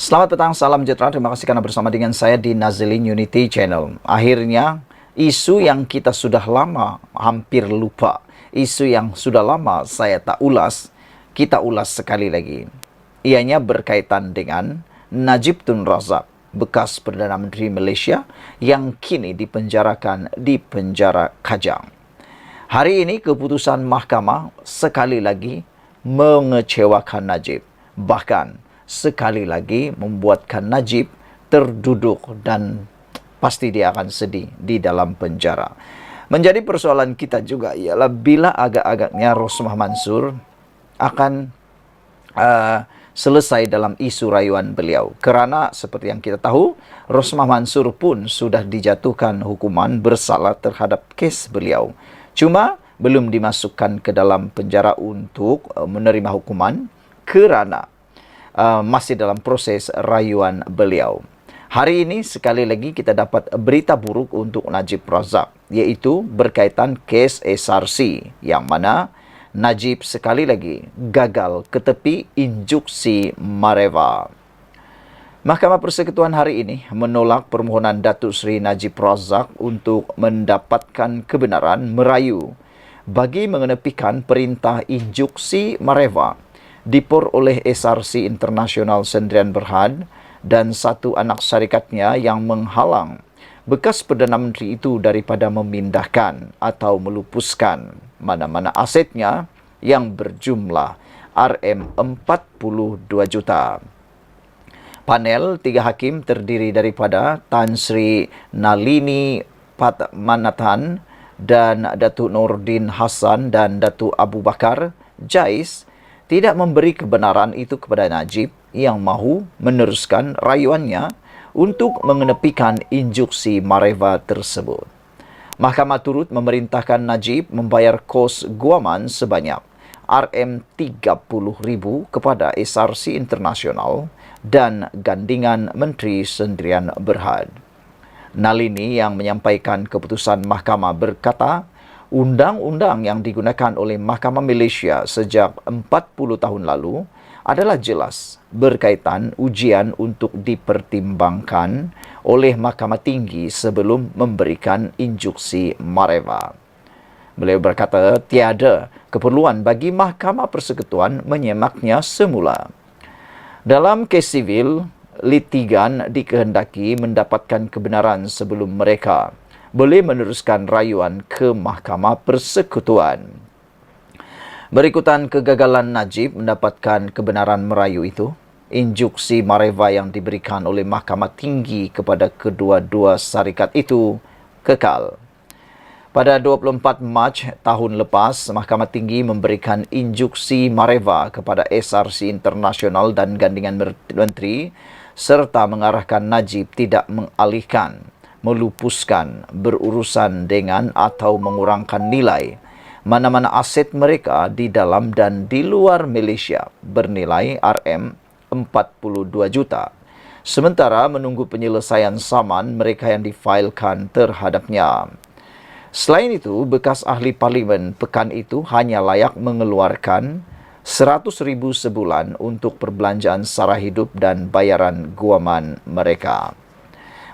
Selamat petang, salam sejahtera. Terima kasih karena bersama dengan saya di Nazilin Unity Channel. Akhirnya, isu yang kita sudah lama hampir lupa, isu yang sudah lama saya tak ulas, kita ulas sekali lagi. Ianya berkaitan dengan Najib Tun Razak, bekas Perdana Menteri Malaysia yang kini dipenjarakan di penjara Kajang. Hari ini keputusan mahkamah sekali lagi mengecewakan Najib. Bahkan sekali lagi membuatkan Najib terduduk dan pasti dia akan sedih di dalam penjara. Menjadi persoalan kita juga ialah bila agak-agaknya Rosmah Mansur akan selesai dalam isu rayuan beliau. Kerana seperti yang kita tahu, Rosmah Mansur pun sudah dijatuhkan hukuman bersalah terhadap kes beliau. Cuma belum dimasukkan ke dalam penjara untuk menerima hukuman kerana masih dalam proses rayuan beliau. Hari ini sekali lagi kita dapat berita buruk untuk Najib Razak, iaitu berkaitan kes SRC yang mana Najib sekali lagi gagal ke tepi injuksi Mareva. Mahkamah Persekutuan hari ini menolak permohonan Datuk Seri Najib Razak untuk mendapatkan kebenaran merayu bagi mengenepikan perintah injuksi Mareva dipor oleh SRC International Sendirian Berhad dan satu anak syarikatnya yang menghalang bekas Perdana Menteri itu daripada memindahkan atau melupuskan mana-mana asetnya yang berjumlah RM42 juta. Panel 3 hakim terdiri daripada Tan Sri Nalini Padmanathan dan Datuk Nordin Hassan dan Datuk Abu Bakar Jais tidak memberi kebenaran itu kepada Najib yang mahu meneruskan rayuannya untuk mengenepikan injuksi Mareva tersebut. Mahkamah turut memerintahkan Najib membayar kos guaman sebanyak RM30,000 kepada SRC International dan gandingan Menteri Sendirian Berhad. Nalini yang menyampaikan keputusan mahkamah berkata, undang-undang yang digunakan oleh Mahkamah Malaysia sejak 40 tahun lalu adalah jelas berkaitan ujian untuk dipertimbangkan oleh Mahkamah Tinggi sebelum memberikan injuksi Mareva. Beliau berkata tiada keperluan bagi Mahkamah Persekutuan menyemaknya semula. Dalam kes sivil, litigan dikehendaki mendapatkan kebenaran sebelum mereka boleh meneruskan rayuan ke Mahkamah Persekutuan. Berikutan kegagalan Najib mendapatkan kebenaran merayu itu, injuksi Mareva yang diberikan oleh Mahkamah Tinggi kepada kedua-dua syarikat itu kekal. Pada 24 Mac tahun lepas, Mahkamah Tinggi memberikan injuksi Mareva kepada SRC International dan gandingan menteri serta mengarahkan Najib tidak mengalihkan, melupuskan, berurusan dengan atau mengurangkan nilai mana-mana aset mereka di dalam dan di luar Malaysia bernilai RM42 juta. Sementara menunggu penyelesaian saman mereka yang difailkan terhadapnya. Selain itu, bekas ahli parlimen pekan itu hanya layak mengeluarkan RM100,000 sebulan untuk perbelanjaan sara hidup dan bayaran guaman mereka.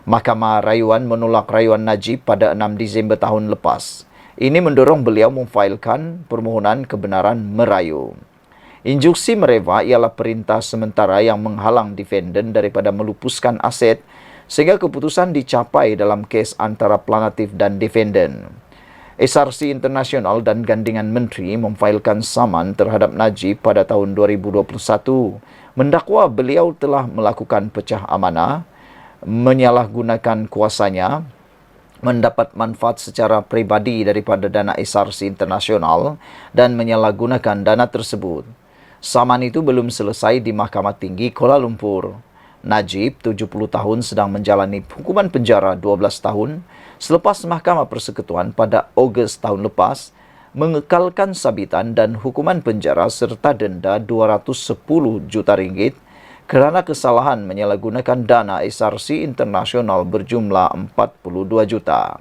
Mahkamah Rayuan menolak rayuan Najib pada 6 Disember tahun lepas. Ini mendorong beliau memfailkan permohonan kebenaran merayu. Injuksi Mareva ialah perintah sementara yang menghalang defendant daripada melupuskan aset sehingga keputusan dicapai dalam kes antara plaintiff dan defendant. SRC International dan gandingan menteri memfailkan saman terhadap Najib pada tahun 2021 mendakwa beliau telah melakukan pecah amanah, menyalahgunakan kuasanya, mendapat manfaat secara peribadi daripada dana SRC International dan menyalahgunakan dana tersebut. Saman itu belum selesai di Mahkamah Tinggi Kuala Lumpur. Najib, 70 tahun, sedang menjalani hukuman penjara 12 tahun selepas Mahkamah Persekutuan pada Ogos tahun lepas mengekalkan sabitan dan hukuman penjara serta denda RM210 juta kerana kesalahan menyalahgunakan dana SRC International berjumlah RM42 juta.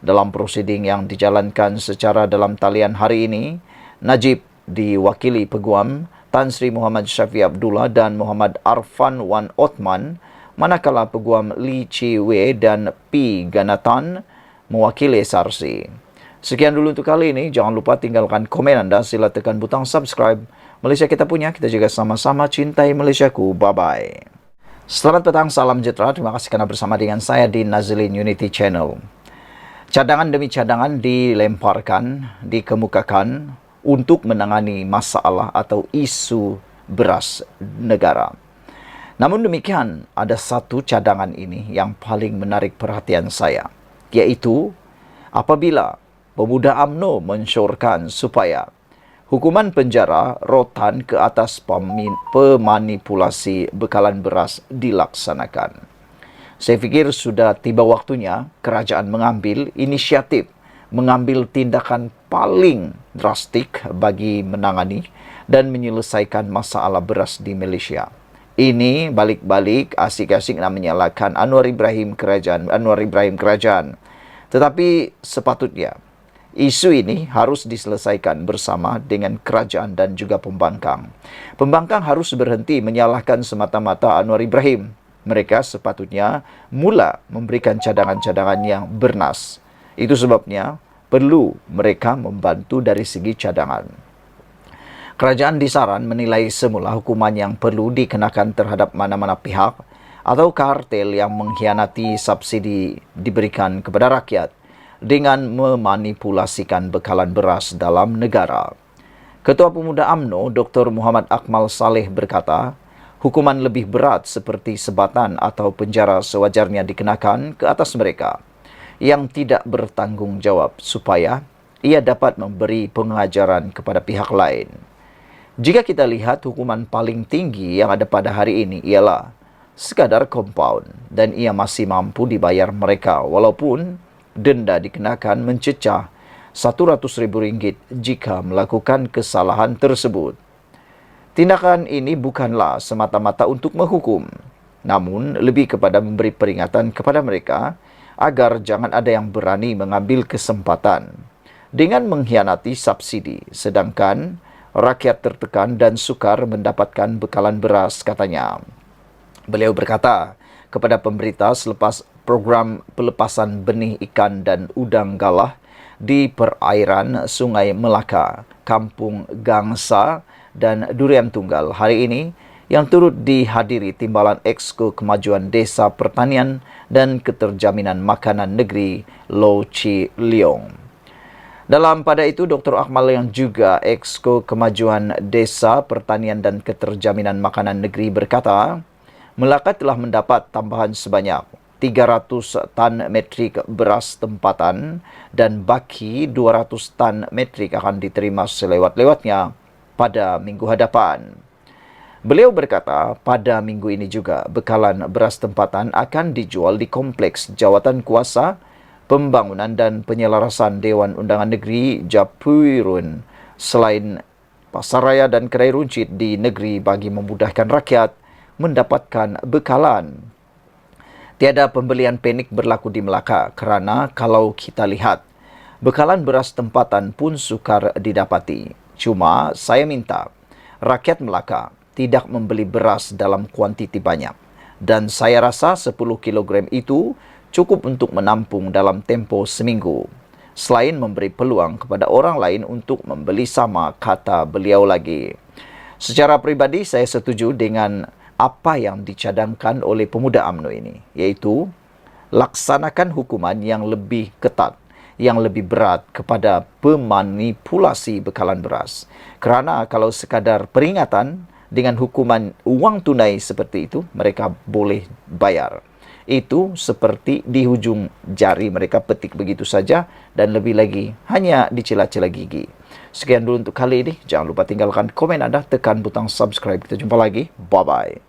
Dalam prosiding yang dijalankan secara dalam talian hari ini, Najib diwakili Peguam Tan Sri Muhammad Syafiee Abdullah dan Muhammad Arfan Wan Othman, manakala Peguam Lee Chi Wei dan P. Ganatan mewakili SRC. Sekian dulu untuk kali ini. Jangan lupa tinggalkan komen anda. Sila tekan butang subscribe. Malaysia kita punya, kita juga sama-sama cintai Malaysiaku. Bye-bye. Selamat petang, salam sejahtera. Terima kasih karena bersama dengan saya di Nazlin Unity Channel. Cadangan demi cadangan dilemparkan, dikemukakan untuk menangani masalah atau isu beras negara. Namun demikian, ada satu cadangan ini yang paling menarik perhatian saya, yaitu apabila pemuda UMNO mensyorkan supaya hukuman penjara rotan ke atas pemanipulasi bekalan beras dilaksanakan. Saya fikir sudah tiba waktunya kerajaan mengambil inisiatif, mengambil tindakan paling drastik bagi menangani dan menyelesaikan masalah beras di Malaysia. Ini balik-balik asik-asik nak menyalahkan Anwar Ibrahim kerajaan. Tetapi sepatutnya isu ini harus diselesaikan bersama dengan kerajaan dan juga pembangkang. Pembangkang harus berhenti menyalahkan semata-mata Anwar Ibrahim. Mereka sepatutnya mula memberikan cadangan-cadangan yang bernas. Itu sebabnya perlu mereka membantu dari segi cadangan. Kerajaan disaran menilai semula hukuman yang perlu dikenakan terhadap mana-mana pihak atau kartel yang mengkhianati subsidi diberikan kepada rakyat dengan memanipulasikan bekalan beras dalam negara. Ketua Pemuda UMNO Dr. Muhammad Akmal Saleh berkata, hukuman lebih berat seperti sebatan atau penjara sewajarnya dikenakan ke atas mereka yang tidak bertanggung jawab supaya ia dapat memberi pengajaran kepada pihak lain. Jika kita lihat hukuman paling tinggi yang ada pada hari ini ialah sekadar compound dan ia masih mampu dibayar mereka walaupun denda dikenakan mencecah RM100,000 jika melakukan kesalahan tersebut. Tindakan ini bukanlah semata-mata untuk menghukum, namun lebih kepada memberi peringatan kepada mereka agar jangan ada yang berani mengambil kesempatan dengan mengkhianati subsidi, sedangkan rakyat tertekan dan sukar mendapatkan bekalan beras, katanya. Beliau berkata kepada pemberita selepas program pelepasan benih ikan dan udang galah di perairan Sungai Melaka, Kampung Gangsa dan Durian Tunggal hari ini yang turut dihadiri Timbalan Exco Kemajuan Desa Pertanian dan Keterjaminan Makanan Negeri Low Chi Leong. Dalam pada itu, Dr. Akmal yang juga Exco Kemajuan Desa Pertanian dan Keterjaminan Makanan Negeri berkata, Melaka telah mendapat tambahan sebanyak 300 tan metrik beras tempatan dan baki 200 tan metrik akan diterima selewat-lewatnya pada minggu hadapan. Beliau berkata, pada minggu ini juga bekalan beras tempatan akan dijual di Kompleks Jawatan Kuasa Pembangunan dan Penyelarasan Dewan Undangan Negeri Japuirun selain pasaraya dan kedai runcit di negeri bagi memudahkan rakyat mendapatkan bekalan. Tiada pembelian panik berlaku di Melaka kerana kalau kita lihat, bekalan beras tempatan pun sukar didapati. Cuma saya minta rakyat Melaka tidak membeli beras dalam kuantiti banyak. Dan saya rasa 10 kilogram itu cukup untuk menampung dalam tempo seminggu. Selain memberi peluang kepada orang lain untuk membeli sama, kata beliau lagi. Secara pribadi saya setuju dengan apa yang dicadangkan oleh Pemuda UMNO ini, yaitu laksanakan hukuman yang lebih ketat, yang lebih berat kepada pemanipulasi bekalan beras. Kerana kalau sekadar peringatan dengan hukuman uang tunai seperti itu, mereka boleh bayar. Itu seperti di hujung jari mereka petik begitu saja dan lebih lagi hanya dicela-cela gigi. Sekian dulu untuk kali ini. Jangan lupa tinggalkan komen anda, tekan butang subscribe. Kita jumpa lagi. Bye-bye.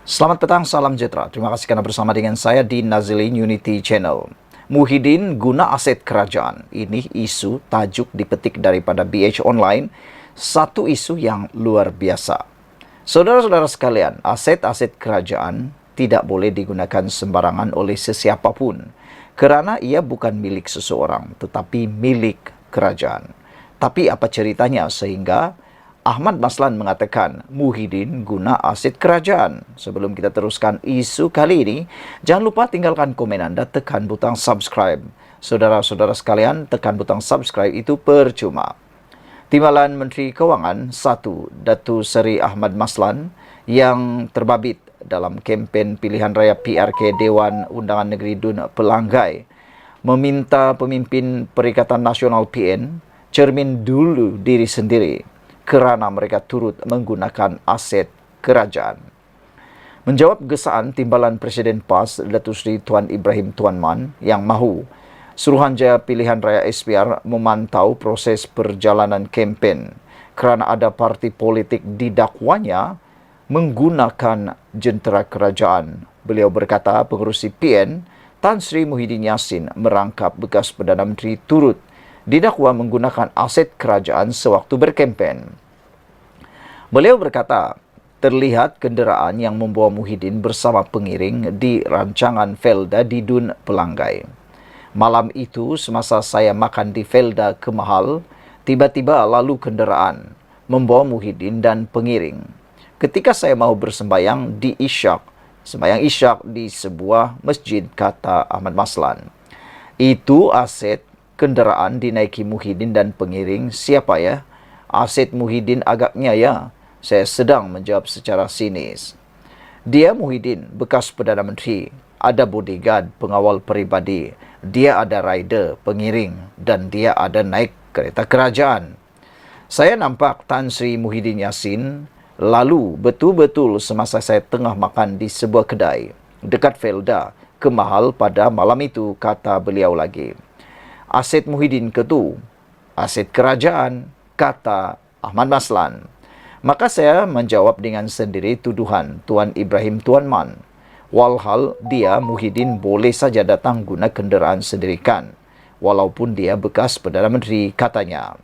Selamat petang, salam sejahtera. Terima kasih karena bersama dengan saya di Nazlin Unity Channel. Muhyiddin guna aset kerajaan. Ini isu tajuk dipetik daripada BH Online. Satu isu yang luar biasa. Saudara-saudara sekalian, aset-aset kerajaan tidak boleh digunakan sembarangan oleh sesiapapun. Kerana ia bukan milik seseorang, tetapi milik kerajaan. Tapi apa ceritanya sehingga Ahmad Maslan mengatakan Muhyiddin guna aset kerajaan. Sebelum kita teruskan isu kali ini, jangan lupa tinggalkan komen anda, tekan butang subscribe. Saudara-saudara sekalian, tekan butang subscribe itu percuma. Timbalan Menteri Kewangan 1, Datuk Seri Ahmad Maslan yang terbabit dalam kempen pilihan raya PRK Dewan Undangan Negeri Dun Pelanggai meminta pemimpin Perikatan Nasional PN cermin dulu diri sendiri kerana mereka turut menggunakan aset kerajaan. Menjawab gesaan Timbalan Presiden PAS Datuk Seri Tuan Ibrahim Tuan Man yang mahu Suruhanjaya Pilihan Raya SPR memantau proses perjalanan kempen kerana ada parti politik didakwanya menggunakan jentera kerajaan. Beliau berkata pengerusi PN Tan Sri Muhyiddin Yassin merangkap bekas Perdana Menteri turut didakwa menggunakan aset kerajaan sewaktu berkempen. Beliau berkata, terlihat kenderaan yang membawa Muhyiddin bersama pengiring di rancangan Felda di Dun Pelanggai. Malam itu, semasa saya makan di Felda Kemahal, tiba-tiba lalu kenderaan membawa Muhyiddin dan pengiring. Ketika saya mahu bersembayang di sembayang Isyak di sebuah masjid, kata Ahmad Maslan. Itu aset kenderaan dinaiki Muhyiddin dan pengiring. Siapa ya? Aset Muhyiddin agaknya ya. Saya sedang menjawab secara sinis. Dia Muhyiddin, bekas Perdana Menteri. Ada bodyguard, pengawal peribadi. Dia ada rider, pengiring. Dan dia ada naik kereta kerajaan. Saya nampak Tan Sri Muhyiddin Yassin lalu betul-betul semasa saya tengah makan di sebuah kedai dekat Felda Kemahal pada malam itu, kata beliau lagi. Aset Muhyiddin ketu, aset kerajaan, kata Ahmad Maslan. Maka saya menjawab dengan sendiri tuduhan Tuan Ibrahim Tuan Man. Walhal dia Muhyiddin boleh saja datang guna kenderaan sendiri kan, walaupun dia bekas Perdana Menteri, katanya.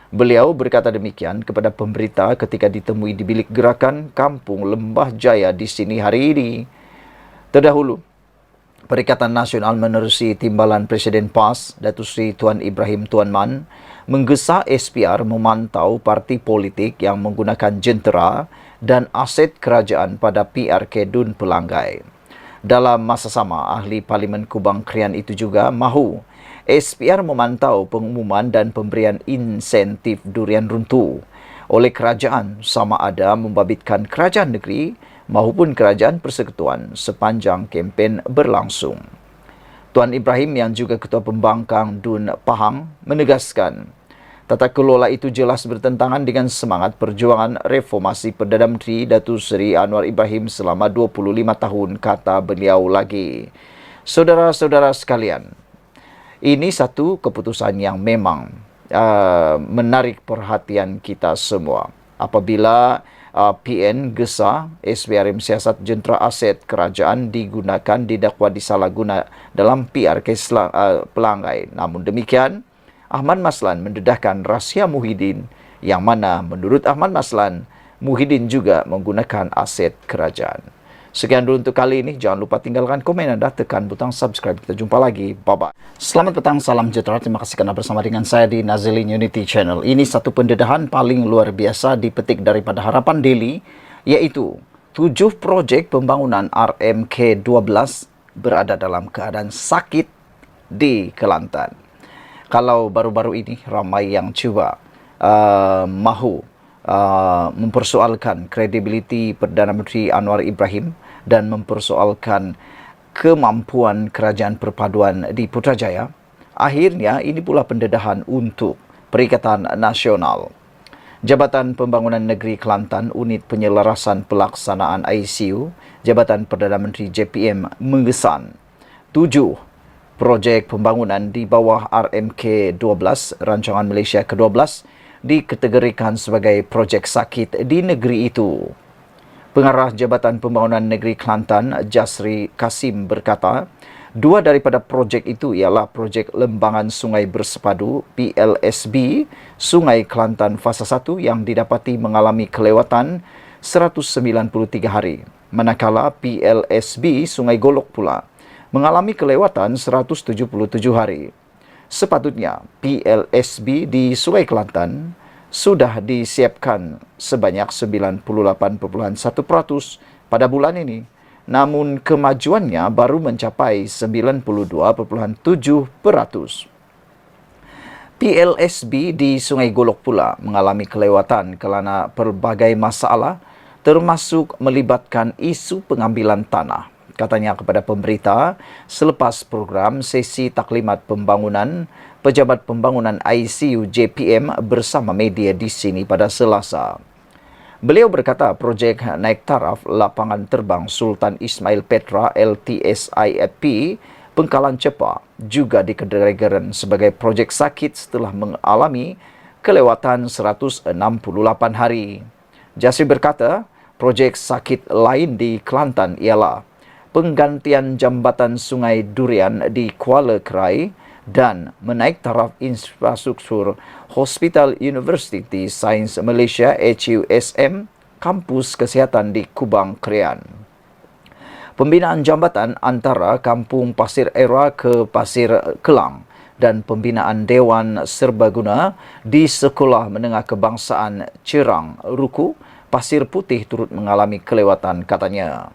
Beliau berkata demikian kepada pemberita ketika ditemui di bilik gerakan Kampung Lembah Jaya di sini hari ini. Terdahulu, Perikatan Nasional menerusi Timbalan Presiden PAS Datuk Seri Tuan Ibrahim Tuan Man menggesa SPR memantau parti politik yang menggunakan jentera dan aset kerajaan pada PRK Dun Pelanggai. Dalam masa sama, Ahli Parlimen Kubang Krian itu juga mahu SPR memantau pengumuman dan pemberian insentif durian runtuh oleh kerajaan sama ada membabitkan kerajaan negeri maupun kerajaan persekutuan sepanjang kempen berlangsung. Tuan Ibrahim yang juga Ketua Pembangkang Dun Pahang menegaskan tata kelola itu jelas bertentangan dengan semangat perjuangan reformasi Perdana Menteri Datuk Seri Anwar Ibrahim selama 25 tahun, kata beliau lagi. Saudara-saudara sekalian, ini satu keputusan yang memang menarik perhatian kita semua. Apabila PN gesa SPRM siasat jentera aset kerajaan digunakan didakwa disalahguna dalam PRK Pelanggai. Namun demikian, Ahmad Maslan mendedahkan rahsia Muhyiddin yang mana menurut Ahmad Maslan, Muhyiddin juga menggunakan aset kerajaan. Sekian dulu untuk kali ini. Jangan lupa tinggalkan komen anda, tekan butang subscribe. Kita jumpa lagi. Bye-bye. Selamat petang, salam sejahtera. Terima kasih kerana bersama dengan saya di Nazilin Unity Channel. Ini satu pendedahan paling luar biasa dipetik daripada Harapan Daily, iaitu 7 projek pembangunan RMK 12 berada dalam keadaan sakit di Kelantan. Kalau baru-baru ini ramai yang cuba mahu mempersoalkan kredibiliti Perdana Menteri Anwar Ibrahim dan mempersoalkan kemampuan kerajaan perpaduan di Putrajaya. Akhirnya ini pula pendedahan untuk Perikatan Nasional. Jabatan Pembangunan Negeri Kelantan, Unit Penyelarasan Pelaksanaan ICU, Jabatan Perdana Menteri JPM mengesan 7 projek pembangunan di bawah RMK 12, Rancangan Malaysia ke-12, dikategorikan sebagai projek sakit di negeri itu. Pengarah Jabatan Pembangunan Negeri Kelantan, Jasri Kasim berkata, 2 daripada projek itu ialah projek Lembangan Sungai Bersepadu PLSB Sungai Kelantan Fasa 1 yang didapati mengalami kelewatan 193 hari, manakala PLSB Sungai Golok pula mengalami kelewatan 177 hari. Sepatutnya PLSB di Sungai Kelantan sudah disiapkan sebanyak 98,1% pada bulan ini. Namun kemajuannya baru mencapai 92,7%. PLSB di Sungai Golok pula mengalami kelewatan kerana pelbagai masalah termasuk melibatkan isu pengambilan tanah. Katanya kepada pemberita selepas program sesi taklimat pembangunan Pejabat Pembangunan ICU JPM bersama media di sini pada Selasa. Beliau berkata projek naik taraf lapangan terbang Sultan Ismail Petra LTSIFP Pengkalan Cepa juga dikategorikan sebagai projek sakit setelah mengalami kelewatan 168 hari. Jasri berkata, projek sakit lain di Kelantan ialah penggantian jambatan Sungai Durian di Kuala Krai dan menaik taraf infrastruktur Hospital University Sains Malaysia HUSM Kampus Kesihatan di Kubang Krian. Pembinaan jambatan antara Kampung Pasir Era ke Pasir Kelang dan pembinaan Dewan Serbaguna di Sekolah Menengah Kebangsaan Cerang Ruku, Pasir Putih turut mengalami kelewatan katanya.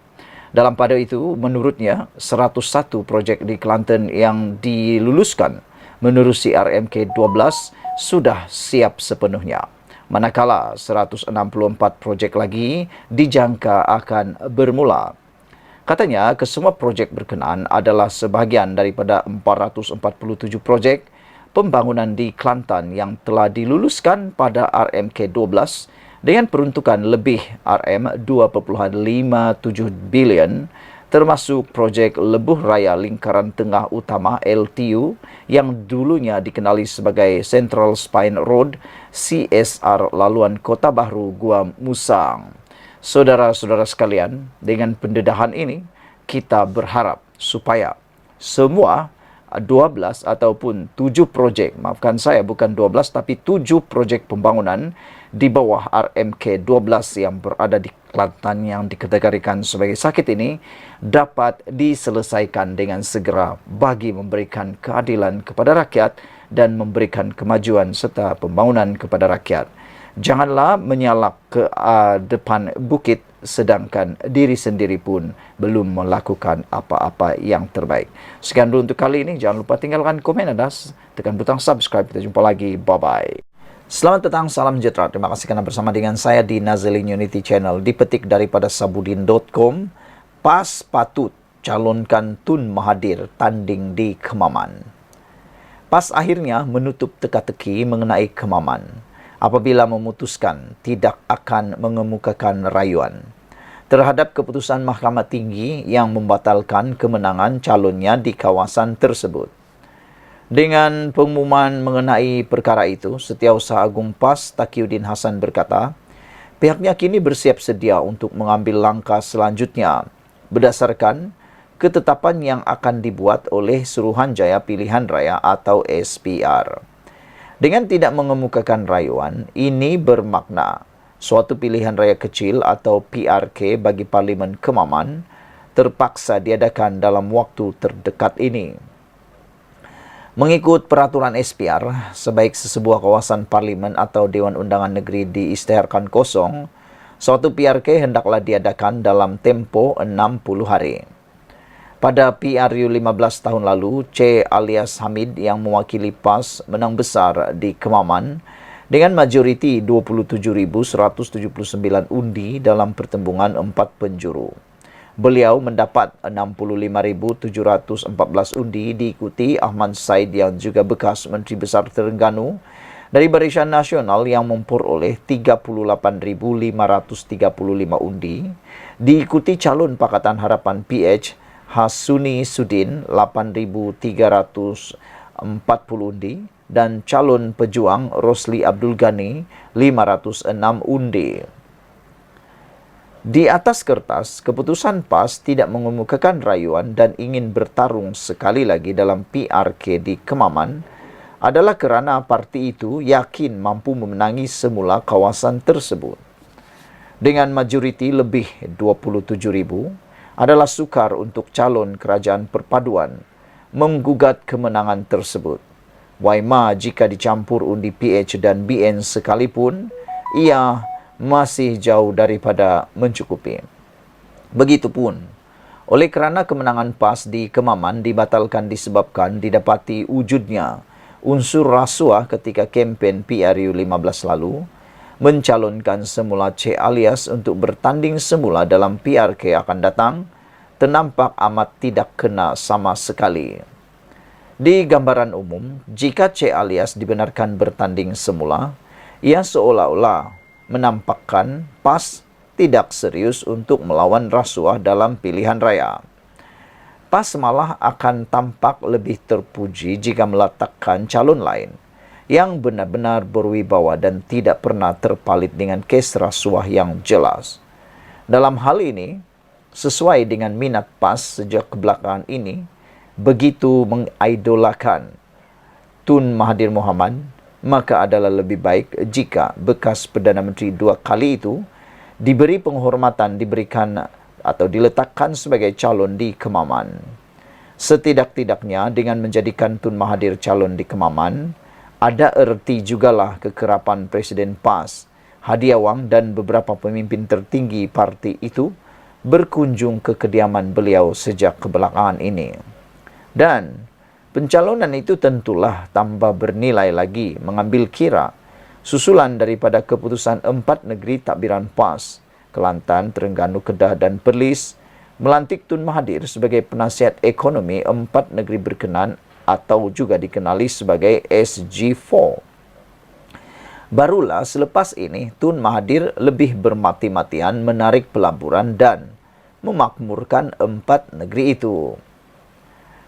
Dalam pada itu, menurutnya 101 projek di Kelantan yang diluluskan menerusi RMK 12 sudah siap sepenuhnya. Manakala 164 projek lagi dijangka akan bermula. Katanya, kesemua projek berkenaan adalah sebahagian daripada 447 projek pembangunan di Kelantan yang telah diluluskan pada RMK 12 dengan peruntukan lebih RM2.57 bilion termasuk projek Lebuh Raya Lingkaran Tengah Utama LTU yang dulunya dikenali sebagai Central Spine Road CSR laluan Kota Bahru Gua Musang. Saudara-saudara sekalian, dengan pendedahan ini, kita berharap supaya semua 12 ataupun 7 projek, maafkan saya bukan 12 tapi 7 projek pembangunan di bawah RMK 12 yang berada di Kelantan yang dikategorikan sebagai sakit ini dapat diselesaikan dengan segera bagi memberikan keadilan kepada rakyat dan memberikan kemajuan serta pembangunan kepada rakyat. Janganlah menyalak ke depan bukit sedangkan diri sendiri pun belum melakukan apa-apa yang terbaik. Sekian dulu untuk kali ini. Jangan lupa tinggalkan komen Anda, tekan butang subscribe. Kita jumpa lagi. Bye-bye. Selamat datang, salam sejahtera. Terima kasih kerana bersama dengan saya di Nazilin Unity Channel. Dipetik daripada sabudin.com. PAS patut calonkan Tun Mahathir tanding di Kemaman. PAS akhirnya menutup teka-teki mengenai Kemaman apabila memutuskan tidak akan mengemukakan rayuan terhadap keputusan Mahkamah Tinggi yang membatalkan kemenangan calonnya di kawasan tersebut. Dengan pengumuman mengenai perkara itu, Setiausaha Agung PAS Taqiyuddin Hassan berkata, pihaknya kini bersiap sedia untuk mengambil langkah selanjutnya berdasarkan ketetapan yang akan dibuat oleh Suruhanjaya Pilihan Raya atau SPR. Dengan tidak mengemukakan rayuan, ini bermakna suatu pilihan raya kecil atau PRK bagi Parlimen Kemaman terpaksa diadakan dalam waktu terdekat ini. Mengikut peraturan SPR, sebaik sesebuah kawasan Parlimen atau Dewan Undangan Negeri diisytiharkan kosong, suatu PRK hendaklah diadakan dalam tempoh 60 hari. Pada PRU 15 tahun lalu, C. alias Hamid yang mewakili PAS menang besar di Kemaman dengan majoriti 27,179 undi dalam pertembungan 4 penjuru. Beliau mendapat 65,714 undi diikuti Ahmad Said yang juga bekas Menteri Besar Terengganu dari Barisan Nasional yang memperoleh 38,535 undi, diikuti calon Pakatan Harapan PH Hasuni Sudin 8,340 undi dan calon pejuang Rosli Abdul Ghani 506 undi. Di atas kertas, keputusan PAS tidak mengemukakan rayuan dan ingin bertarung sekali lagi dalam PRK di Kemaman adalah kerana parti itu yakin mampu memenangi semula kawasan tersebut. Dengan majoriti lebih 27,000, adalah sukar untuk calon kerajaan perpaduan menggugat kemenangan tersebut. Waima jika dicampur undi PH dan BN sekalipun, ia masih jauh daripada mencukupi. Begitupun, oleh kerana kemenangan PAS di Kemaman dibatalkan disebabkan didapati wujudnya unsur rasuah ketika kempen PRU 15 lalu, mencalonkan semula Cik Alias untuk bertanding semula dalam PRK akan datang, ternampak amat tidak kena sama sekali. Di gambaran umum, jika Cik Alias dibenarkan bertanding semula, ia seolah-olah menampakkan PAS tidak serius untuk melawan rasuah dalam pilihan raya. PAS malah akan tampak lebih terpuji jika meletakkan calon lain yang benar-benar berwibawa dan tidak pernah terpalit dengan kes rasuah yang jelas. Dalam hal ini, sesuai dengan minat PAS sejak kebelakangan ini, begitu mengidolakan Tun Mahathir Mohamad, maka adalah lebih baik jika bekas Perdana Menteri 2 kali itu diberi penghormatan, diberikan atau diletakkan sebagai calon di Kemaman. Setidak-tidaknya dengan menjadikan Tun Mahathir calon di Kemaman, ada erti jugalah kekerapan Presiden PAS, Hadi Awang dan beberapa pemimpin tertinggi parti itu berkunjung ke kediaman beliau sejak kebelakangan ini. Dan pencalonan itu tentulah tambah bernilai lagi mengambil kira susulan daripada keputusan 4 negeri takbiran PAS, Kelantan, Terengganu, Kedah dan Perlis, melantik Tun Mahathir sebagai penasihat ekonomi 4 negeri berkenan atau juga dikenali sebagai SG4. Barulah selepas ini Tun Mahathir lebih bermati-matian menarik pelaburan dan memakmurkan 4 negeri itu.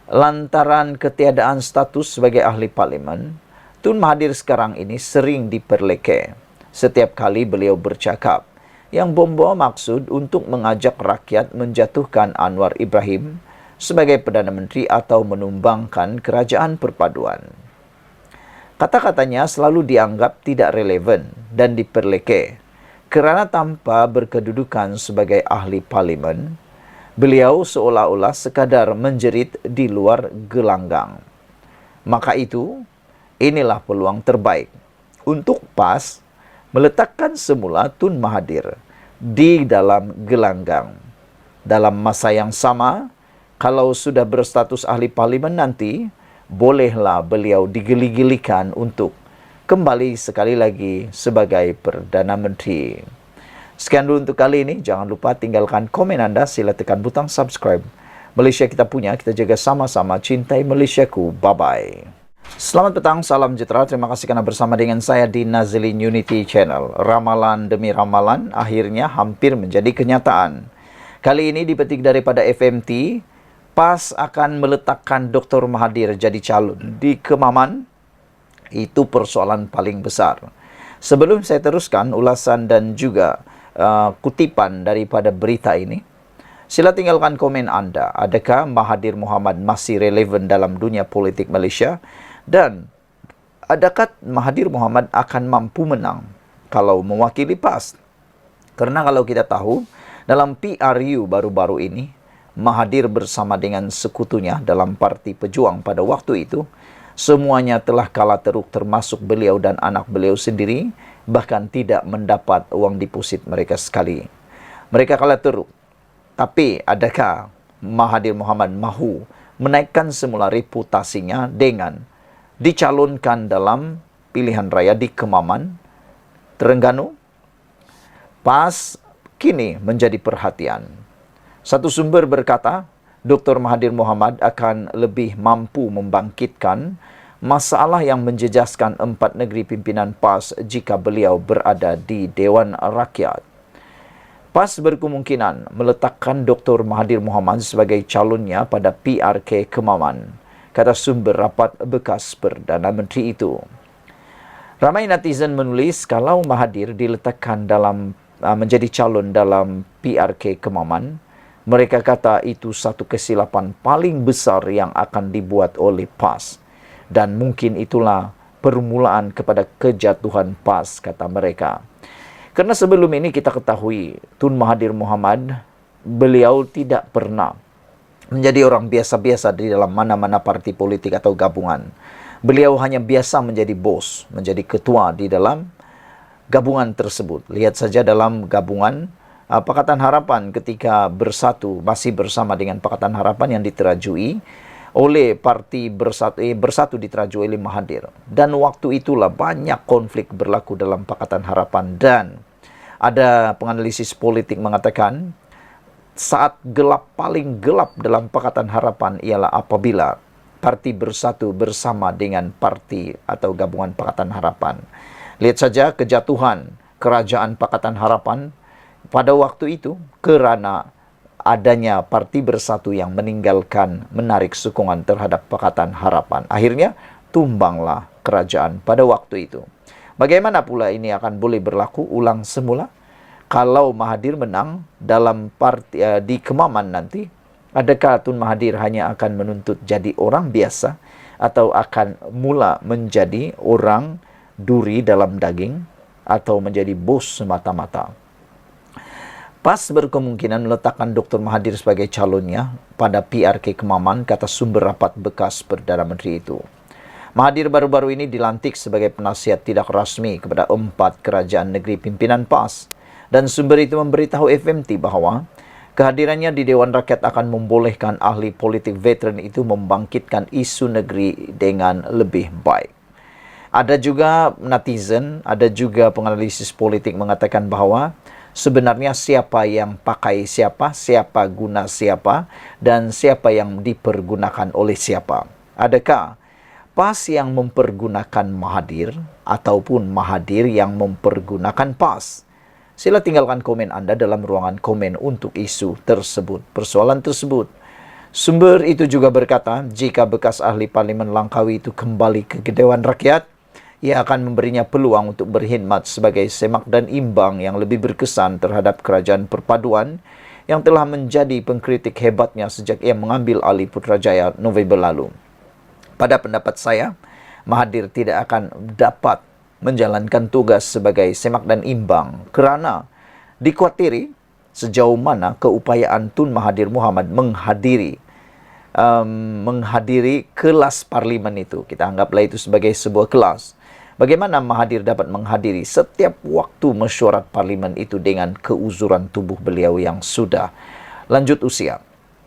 Lantaran ketiadaan status sebagai ahli parlimen, Tun Mahathir sekarang ini sering diperleke setiap kali beliau bercakap yang membawa maksud untuk mengajak rakyat menjatuhkan Anwar Ibrahim sebagai Perdana Menteri atau menumbangkan kerajaan perpaduan. Kata-katanya selalu dianggap tidak relevan dan diperleke kerana tanpa berkedudukan sebagai ahli parlimen, beliau seolah-olah sekadar menjerit di luar gelanggang. Maka itu, inilah peluang terbaik untuk PAS meletakkan semula Tun Mahathir di dalam gelanggang. Dalam masa yang sama, kalau sudah berstatus ahli parlimen nanti, bolehlah beliau digeli-gelikan untuk kembali sekali lagi sebagai Perdana Menteri. Sekian dulu untuk kali ini. Jangan lupa tinggalkan komen anda, sila tekan butang subscribe. Malaysia kita punya, kita jaga sama-sama. Cintai Malaysiaku. Bye-bye. Selamat petang, salam sejahtera. Terima kasih kerana bersama dengan saya di Nazilin Unity Channel. Ramalan demi ramalan akhirnya hampir menjadi kenyataan. Kali ini dipetik daripada FMT, PAS akan meletakkan Dr. Mahathir jadi calon di Kemaman. Itu persoalan paling besar. Sebelum saya teruskan ulasan dan juga kutipan daripada berita ini, sila tinggalkan komen anda. Adakah Mahathir Mohamad masih relevan dalam dunia politik Malaysia? Dan adakah Mahathir Mohamad akan mampu menang kalau mewakili PAS? Kerana kalau kita tahu, dalam PRU baru-baru ini, Mahathir bersama dengan sekutunya dalam Parti Pejuang pada waktu itu, semuanya telah kalah teruk termasuk beliau dan anak beliau sendiri, bahkan tidak mendapat uang deposit mereka sekali. Mereka kalah teruk. Tapi adakah Mahathir Mohamad mahu menaikkan semula reputasinya dengan dicalonkan dalam pilihan raya di Kemaman, Terengganu? PAS kini menjadi perhatian. Satu sumber berkata, Dr. Mahathir Mohamad akan lebih mampu membangkitkan masalah yang menjejaskan 4 negeri pimpinan PAS jika beliau berada di Dewan Rakyat. PAS berkemungkinan meletakkan Dr. Mahathir Mohamad sebagai calonnya pada PRK Kemaman, kata sumber rapat bekas Perdana Menteri itu. Ramai netizen menulis kalau Mahathir diletakkan dalam menjadi calon dalam PRK Kemaman, mereka kata itu satu kesilapan paling besar yang akan dibuat oleh PAS. Dan mungkin itulah permulaan kepada kejatuhan PAS, kata mereka. Kerana sebelum ini kita ketahui Tun Mahathir Mohamad, beliau tidak pernah menjadi orang biasa-biasa di dalam mana-mana parti politik atau gabungan. Beliau hanya biasa menjadi bos, menjadi ketua di dalam gabungan tersebut. Lihat saja dalam gabungan Pakatan Harapan ketika bersatu, masih bersama dengan Pakatan Harapan yang diterajui oleh Parti Bersatu diterajui oleh Mahathir. Dan waktu itulah banyak konflik berlaku dalam Pakatan Harapan, dan ada penganalisis politik mengatakan saat gelap paling gelap dalam Pakatan Harapan ialah apabila Parti Bersatu bersama dengan parti atau gabungan Pakatan Harapan. Lihat saja kejatuhan kerajaan Pakatan Harapan pada waktu itu kerana adanya Parti Bersatu yang meninggalkan menarik sokongan terhadap Pakatan Harapan. Akhirnya tumbanglah kerajaan pada waktu itu. Bagaimana pula ini akan boleh berlaku ulang semula? Kalau Mahathir menang dalam di Kemaman nanti, adakah Tun Mahathir hanya akan menuntut jadi orang biasa atau akan mula menjadi orang duri dalam daging atau menjadi bos semata-mata? PAS berkemungkinan meletakkan Dr. Mahathir sebagai calonnya pada PRK Kemaman, kata sumber rapat bekas Perdana Menteri itu. Mahathir baru-baru ini dilantik sebagai penasihat tidak rasmi kepada 4 kerajaan negeri pimpinan PAS. Dan sumber itu memberitahu FMT bahwa kehadirannya di Dewan Rakyat akan membolehkan ahli politik veteran itu membangkitkan isu negeri dengan lebih baik. Ada juga netizen, ada juga penganalisis politik mengatakan bahwa sebenarnya siapa yang pakai siapa, siapa guna siapa, dan siapa yang dipergunakan oleh siapa. Adakah PAS yang mempergunakan Mahathir ataupun Mahathir yang mempergunakan PAS? Sila tinggalkan komen Anda dalam ruangan komen untuk isu tersebut, persoalan tersebut. Sumber itu juga berkata, jika bekas ahli Parlimen Langkawi itu kembali ke Dewan Rakyat, ia akan memberinya peluang untuk berkhidmat sebagai semak dan imbang yang lebih berkesan terhadap kerajaan perpaduan yang telah menjadi pengkritik hebatnya sejak ia mengambil alih Putrajaya November lalu. Pada pendapat saya, Mahathir tidak akan dapat menjalankan tugas sebagai semak dan imbang kerana dikuatiri sejauh mana keupayaan Tun Mahathir Mohamad menghadiri kelas parlimen itu. Kita anggaplah itu sebagai sebuah kelas. Bagaimana Mahathir dapat menghadiri setiap waktu mesyuarat parlimen itu dengan keuzuran tubuh beliau yang sudah lanjut usia?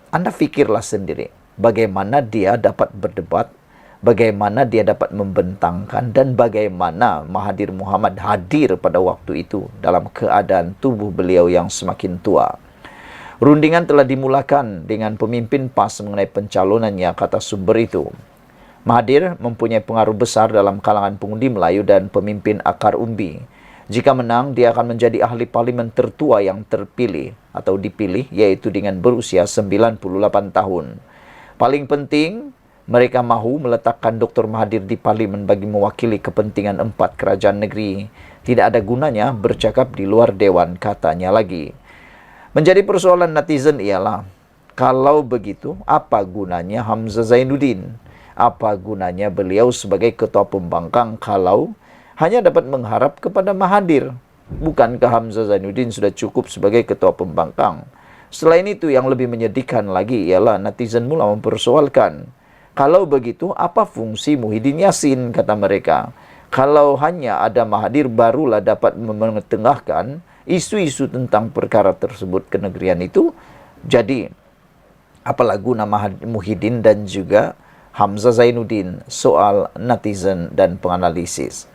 Anda fikirlah sendiri bagaimana dia dapat berdebat, bagaimana dia dapat membentangkan, dan bagaimana Mahathir Mohamad hadir pada waktu itu dalam keadaan tubuh beliau yang semakin tua. Rundingan telah dimulakan dengan pemimpin PAS mengenai pencalonannya, kata sumber itu. Mahathir mempunyai pengaruh besar dalam kalangan pengundi Melayu dan pemimpin akar umbi. Jika menang, dia akan menjadi ahli parlimen tertua yang terpilih atau dipilih, yaitu dengan berusia 98 tahun. Paling penting, mereka mahu meletakkan Dr. Mahathir di parlimen bagi mewakili kepentingan 4 kerajaan negeri. Tidak ada gunanya bercakap di luar dewan, katanya lagi. Menjadi persoalan netizen ialah, kalau begitu, apa gunanya Hamzah Zainuddin? Apa gunanya beliau sebagai ketua pembangkang kalau hanya dapat mengharap kepada Mahathir? Bukankah Hamzah Zainuddin sudah cukup sebagai ketua pembangkang? Selain itu, yang lebih menyedihkan lagi ialah netizen mula mempersoalkan, kalau begitu, apa fungsi Muhyiddin Yassin, kata mereka. Kalau hanya ada Mahathir, barulah dapat mengetengahkan isu-isu tentang perkara tersebut kenegerian itu. Jadi, apalah guna Muhyiddin dan juga Hamzah Zainuddin? Soal netizen dan penganalisis.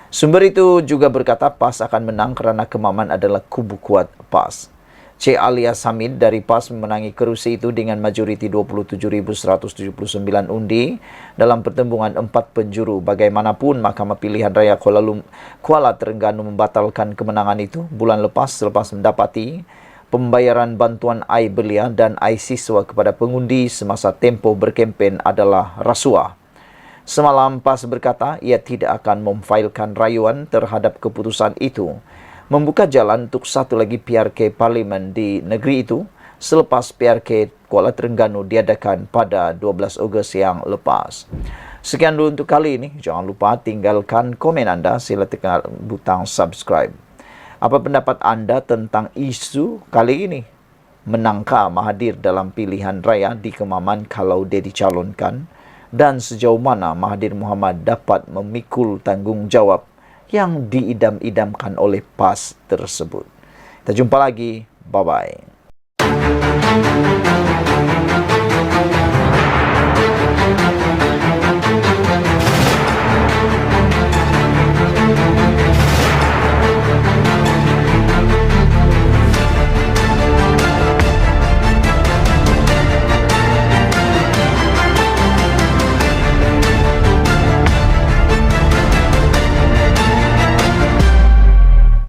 Sumber itu juga berkata PAS akan menang kerana Kemaman adalah kubu kuat PAS. C. Alias Hamid dari PAS memenangi kerusi itu dengan majoriti 27.179 undi dalam pertembungan 4 penjuru. Bagaimanapun, Mahkamah Pilihan Raya Kuala Terengganu membatalkan kemenangan itu bulan lepas selepas mendapati pembayaran bantuan air belia dan air siswa kepada pengundi semasa tempoh berkempen adalah rasuah. Semalam PAS berkata ia tidak akan memfailkan rayuan terhadap keputusan itu, membuka jalan untuk satu lagi PRK Parlimen di negeri itu selepas PRK Kuala Terengganu diadakan pada 12 Ogos yang lepas. Sekian dulu untuk kali ini. Jangan lupa tinggalkan komen Anda. Sila tekan butang subscribe. Apa pendapat Anda tentang isu kali ini? Menangkah Mahathir dalam pilihan raya di Kemaman kalau dia dicalonkan? dan sejauh mana Mahathir Mohamad dapat memikul tanggung jawab yang diidam-idamkan oleh PAS tersebut. Kita jumpa lagi. Bye-bye.